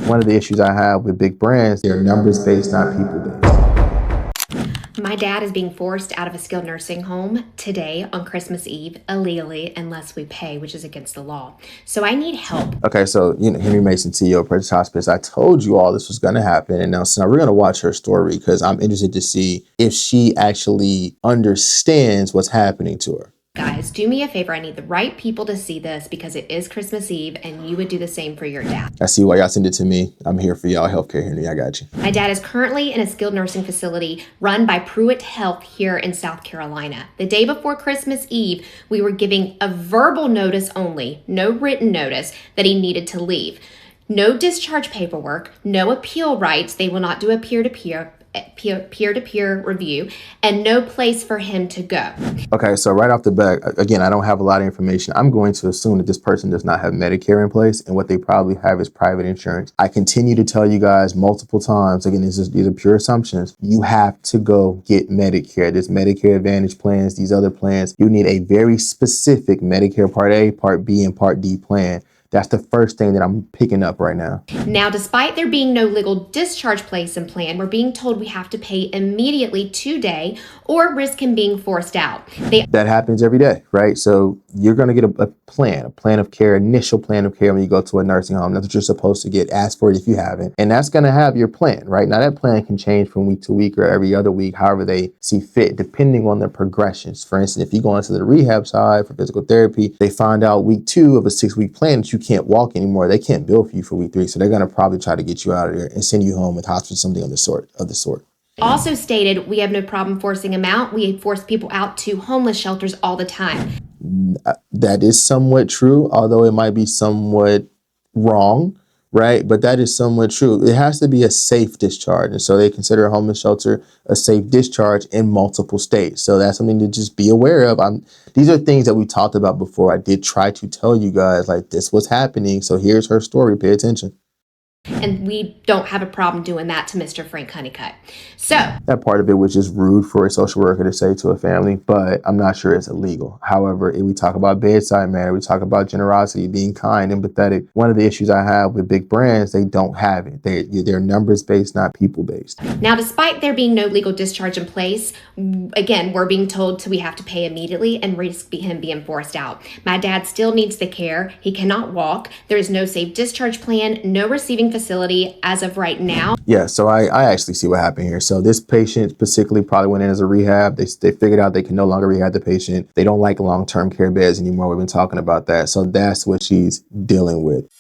One of the issues I have with big brands, they're numbers based, not people based. My dad is being forced out of a skilled nursing home today on Christmas Eve, illegally, unless we pay, which is against the law. So I need help. Okay, so Henry Mason, CEO of Precious Hospice, I told you all this was going to happen, and now we're going to watch her story because I'm interested to see if she actually understands what's happening to her. Guys, do me a favor. I need the right people to see this because it is Christmas Eve and you would do the same for your dad. I see why y'all send it to me. I'm here for y'all. Healthcare Henry, I got you. My dad is currently in a skilled nursing facility run by Pruitt Health here in South Carolina. The day before Christmas Eve, we were giving a verbal notice only, no written notice, that he needed to leave. No discharge paperwork, no appeal rights. They will not do a peer-to-peer review, and no place for him to go. Okay, so right off the bat, again, I don't have a lot of information. I'm going to assume that this person does not have Medicare in place, and what they probably have is private insurance. I continue to tell you guys multiple times, again, these are pure assumptions. You have to go get Medicare. There's Medicare Advantage plans, these other plans. You need a very specific Medicare Part A, Part B, and Part D plan. That's the first thing that I'm picking up right now. Now, despite there being no legal discharge place and plan, we're being told we have to pay immediately today or risk him being forced out. That happens every day, right? So you're going to get a plan of care, initial plan of care when you go to a nursing home. That's what you're supposed to get. Ask for it if you haven't. And that's going to have your plan, right? Now, that plan can change from week to week or every other week, however they see fit, depending on their progressions. For instance, if you go into the rehab side for physical therapy, they find out week 2 of a 6-week plan that you can't walk anymore. They can't bill for you for week 3. So they're going to probably try to get you out of there and send you home with hospice, something of the sort. Also stated, we have no problem forcing him out. We force people out to homeless shelters all the time. That is somewhat true, although it might be somewhat wrong, right? But that is somewhat true. It has to be a safe discharge. And so they consider a homeless shelter a safe discharge in multiple states. So that's something to just be aware of. These are things that we talked about before. I did try to tell you guys, like, this was happening. So here's her story. Pay attention. And we don't have a problem doing that to Mr. Frank Honeycutt. So that part of it was just rude for a social worker to say to a family, but I'm not sure it's illegal. However, if we talk about bedside manner, we talk about generosity, being kind, empathetic. One of the issues I have with big brands, they don't have it. They're numbers based, not people based. Now, despite there being no legal discharge in place, again, we're being told we have to pay immediately and risk him being forced out. My dad still needs the care. He cannot walk. There is no safe discharge plan, no receiving facility as of right now. Yeah, so I actually see what happened here. So this patient specifically probably went in as a rehab. They figured out they can no longer rehab the patient. They don't like long-term care beds anymore. We've been talking about that. So that's what she's dealing with.